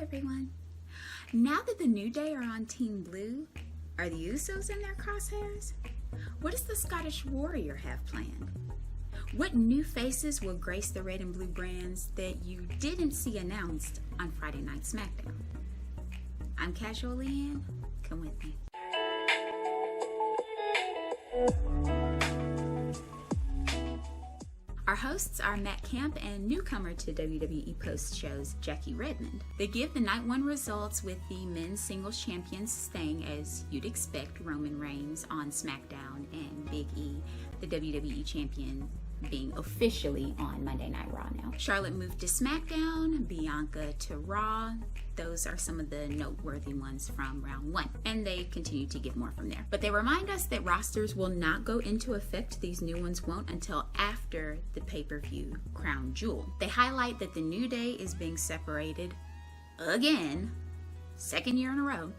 everyone. Now that the New Day are on Team Blue, are the Usos in their crosshairs? What does the Scottish Warrior have planned? What new faces will grace the red and blue brands that you didn't see announced on Friday Night SmackDown? I'm Casualeann. Come with me. Our hosts are Matt Camp and newcomer to WWE Post shows, Jackie Redmond. They give the Night 1 results with the men's singles champions staying, as you'd expect, Roman Reigns on SmackDown and Big E, the WWE champion, being officially on Monday Night Raw now. Charlotte moved to SmackDown, Bianca to Raw. Those are some of the noteworthy ones from round 1. And they continue to give more from there. But they remind us that rosters will not go into effect, these new ones won't, until after the pay-per-view Crown Jewel. They highlight that the New Day is being separated again, second year in a row,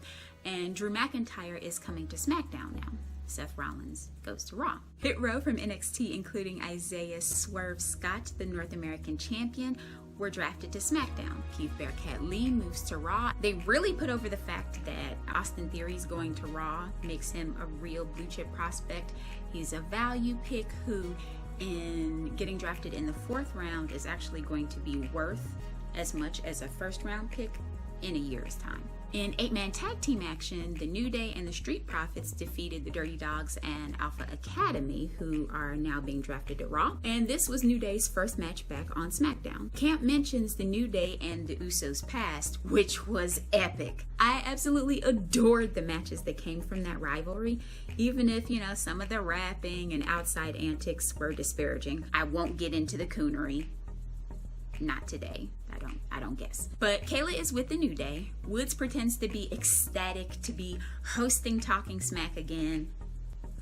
and Drew McIntyre is coming to SmackDown now. Seth Rollins goes to Raw. Hit Row from NXT, including Isaiah Swerve Scott, the North American champion, were drafted to SmackDown. Keith Bearcat Lee moves to Raw. They really put over the fact that Austin Theory's going to Raw makes him a real blue chip prospect. He's a value pick who, in getting drafted in the 4th round, is actually going to be worth as much as a 1st round pick in a year's time. In 8-man tag team action, the New Day and the Street Profits defeated the Dirty Dogs and Alpha Academy, who are now being drafted to Raw. And this was New Day's first match back on SmackDown. Camp mentions the New Day and the Usos past, which was epic. I absolutely adored the matches that came from that rivalry, even if, some of the rapping and outside antics were disparaging. I won't get into the coonery. Not today. I don't guess. But Kayla is with the New Day. Woods pretends to be ecstatic to be hosting Talking Smack again.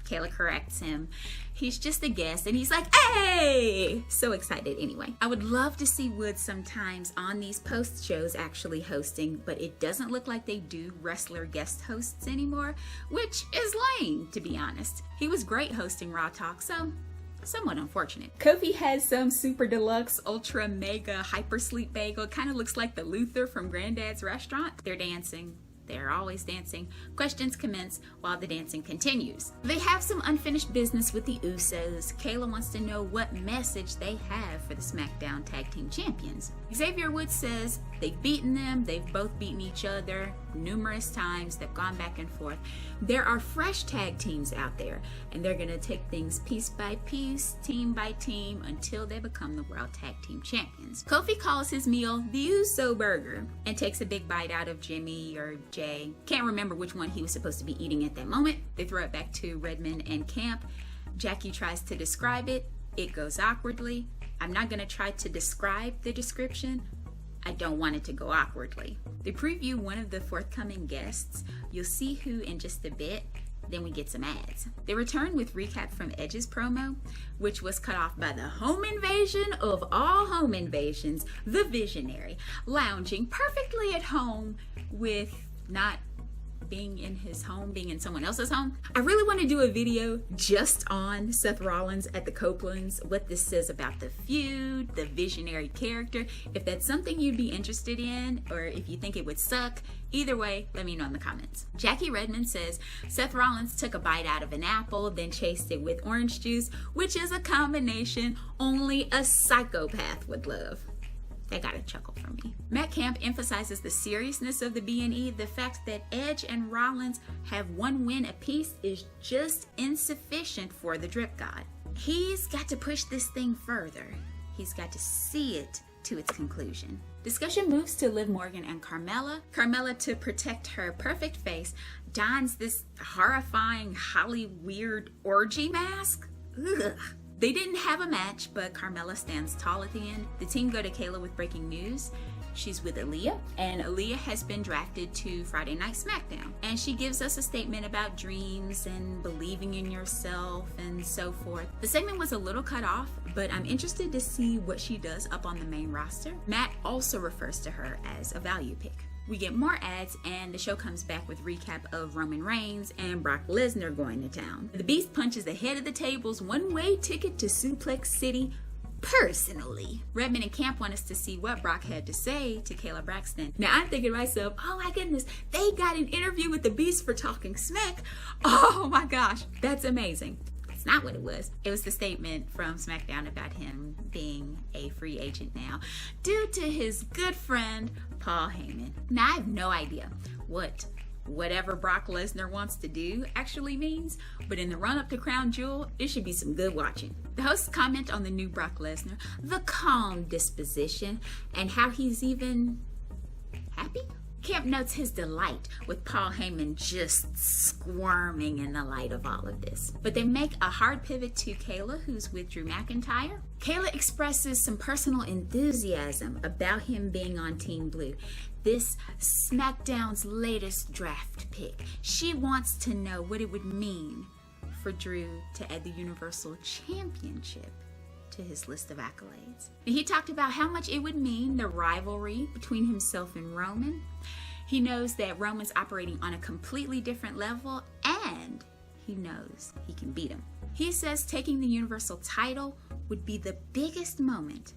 Kayla corrects him. He's just a guest, and he's like, hey! So excited anyway. I would love to see Woods sometimes on these post shows actually hosting, but it doesn't look like they do wrestler guest hosts anymore, which is lame, to be honest. He was great hosting Raw Talk, so somewhat unfortunate. Kofi has some super deluxe, ultra mega hyper sleep bagel. It kind of looks like the Luther from Granddad's restaurant. They're dancing. They're always dancing. Questions commence while the dancing continues. They have some unfinished business with the Usos. Kayla wants to know what message they have for the SmackDown Tag Team Champions. Xavier Woods says they've beaten them. They've both beaten each other numerous times. They've gone back and forth. There are fresh tag teams out there, and they're going to take things piece by piece, team by team, until they become the World Tag Team Champions. Kofi calls his meal the Uso Burger and takes a big bite out of Jimmy or Jay. Can't remember which one he was supposed to be eating at that moment. They throw it back to Redmond and Camp. Jackie tries to describe it. It goes awkwardly. I'm not going to try to describe the description. I don't want it to go awkwardly. They preview one of the forthcoming guests. You'll see who in just a bit. Then we get some ads. They return with recap from Edge's promo, which was cut off by the home invasion of all home invasions, the Visionary, lounging perfectly at home with not being in his home, being in someone else's home. I really want to do a video just on Seth Rollins at the Copelands, what this says about the feud, the Visionary character. If that's something you'd be interested in, or if you think it would suck, either way, let me know in the comments. Jackie Redmond says Seth Rollins took a bite out of an apple, then chased it with orange juice, which is a combination only a psychopath would love. They got a chuckle from me. Matt Camp emphasizes the seriousness of the B&E. The fact that Edge and Rollins have 1 win apiece is just insufficient for the Drip God. He's got to push this thing further. He's got to see it to its conclusion. Discussion moves to Liv Morgan and Carmella. Carmella, to protect her perfect face, dons this horrifying Holly weird orgy mask. Ugh. They didn't have a match, but Carmella stands tall at the end. The team go to Kayla with breaking news. She's with Aaliyah, and Aaliyah has been drafted to Friday Night SmackDown. And she gives us a statement about dreams and believing in yourself and so forth. The segment was a little cut off, but I'm interested to see what she does up on the main roster. Matt also refers to her as a value pick. We get more ads, and the show comes back with recap of Roman Reigns and Brock Lesnar going to town. The Beast punches the head of the table's one-way ticket to Suplex City personally. Redmond and Camp want us to see what Brock had to say to Kayla Braxton. Now I'm thinking to myself, oh my goodness, they got an interview with the Beast for talking smack. Oh my gosh, that's amazing. That's not what it was. It was the statement from SmackDown about him being a free agent now due to his good friend Paul Heyman. Now I have no idea what whatever Brock Lesnar wants to do actually means, but in the run-up to Crown Jewel, it should be some good watching. The hosts comment on the new Brock Lesnar, the calm disposition, and how he's even happy. Camp notes his delight with Paul Heyman just squirming in the light of all of this. But they make a hard pivot to Kayla, who's with Drew McIntyre. Kayla expresses some personal enthusiasm about him being on Team Blue, this SmackDown's latest draft pick. She wants to know what it would mean for Drew to add the Universal Championship to his list of accolades. He talked about how much it would mean, the rivalry between himself and Roman. He knows that Roman's operating on a completely different level, and he knows he can beat him. He says taking the Universal title would be the biggest moment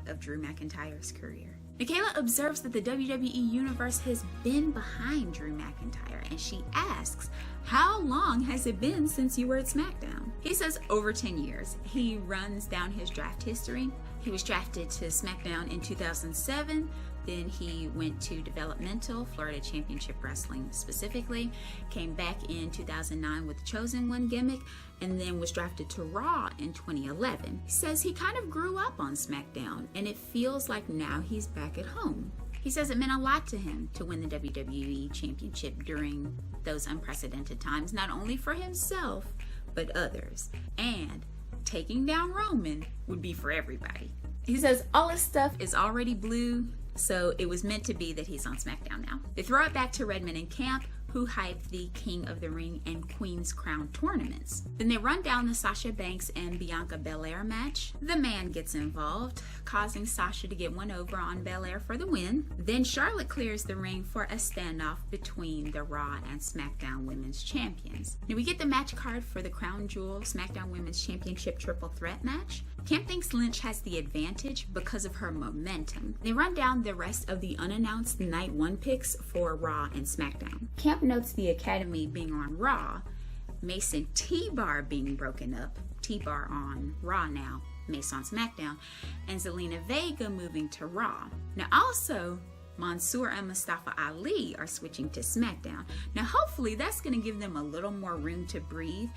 of Drew McIntyre's career. Kayla observes that the WWE Universe has been behind Drew McIntyre, and she asks, how long has it been since you were at SmackDown? He says over 10 years. He runs down his draft history. He was drafted to SmackDown in 2007. Then he went to developmental, Florida Championship Wrestling specifically, came back in 2009 with the Chosen One gimmick, and then was drafted to Raw in 2011. He says he kind of grew up on SmackDown, and it feels like now he's back at home. He says it meant a lot to him to win the WWE Championship during those unprecedented times, not only for himself, but others. And taking down Roman would be for everybody. He says all his stuff is already blue, so it was meant to be that he's on SmackDown now. They throw it back to Redmond and Camp, who hyped the King of the Ring and Queen's Crown tournaments. Then they run down the Sasha Banks and Bianca Belair match. The man gets involved, causing Sasha to get one over on Belair for the win. Then Charlotte clears the ring for a standoff between the Raw and SmackDown Women's Champions. Now we get the match card for the Crown Jewel SmackDown Women's Championship Triple Threat match. Camp thinks Lynch has the advantage because of her momentum. They run down the rest of the unannounced Night 1 picks for Raw and SmackDown. Camp notes the Academy being on Raw, Mason T-Bar being broken up, T-Bar on Raw now, Mace on SmackDown, and Zelina Vega moving to Raw. Now also, Mansoor and Mustafa Ali are switching to SmackDown. Now hopefully that's going to give them a little more room to breathe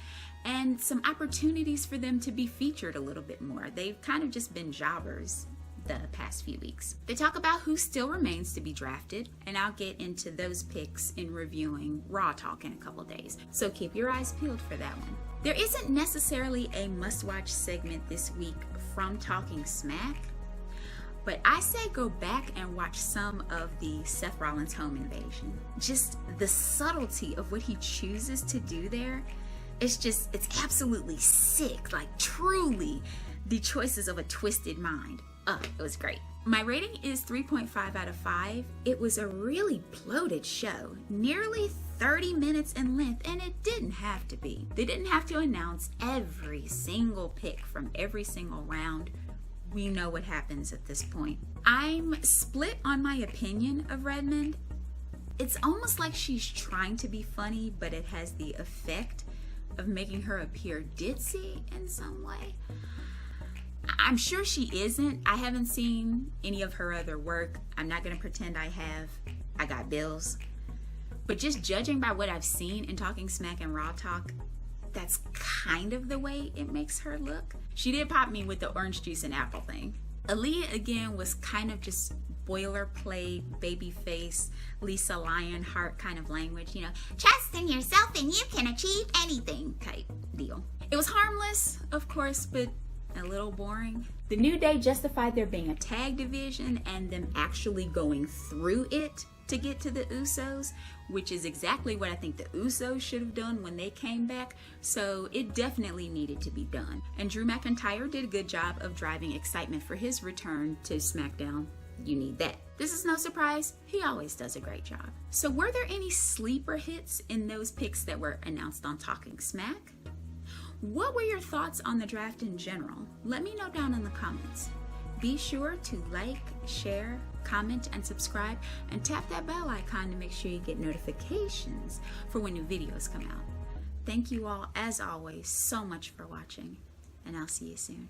and some opportunities for them to be featured a little bit more. They've kind of just been jobbers the past few weeks. They talk about who still remains to be drafted, and I'll get into those picks in reviewing Raw Talk in a couple days, so keep your eyes peeled for that one. There isn't necessarily a must-watch segment this week from Talking Smack, but I say go back and watch some of the Seth Rollins home invasion. Just the subtlety of what he chooses to do there, it's absolutely sick, like truly the choices of a twisted mind. It was great. My rating is 3.5 out of 5. It was a really bloated show, nearly 30 minutes in length, and it didn't have to be. They didn't have to announce every single pick from every single round. We know what happens at this point. I'm split on my opinion of Redmond. It's almost like she's trying to be funny, but it has the effect of making her appear ditzy in some way. I'm sure she isn't. I haven't seen any of her other work. I'm not going to pretend I have. I got bills. But just judging by what I've seen in Talking Smack and Raw Talk, that's kind of the way it makes her look. She did pop me with the orange juice and apple thing. Aaliyah, again, was kind of just boilerplate, babyface, Lisa Lionheart kind of language, trust in yourself and you can achieve anything type deal. It was harmless, of course, but a little boring. The New Day justified there being a tag division and them actually going through it to get to the Usos, which is exactly what I think the Usos should have done when they came back, so it definitely needed to be done. And Drew McIntyre did a good job of driving excitement for his return to SmackDown. You need that. This is no surprise, he always does a great job. So were there any sleeper hits in those picks that were announced on Talking Smack? What were your thoughts on the draft in general? Let me know down in the comments. Be sure to like, share, comment, and subscribe, and tap that bell icon to make sure you get notifications for when new videos come out. Thank you all, as always, so much for watching, and I'll see you soon.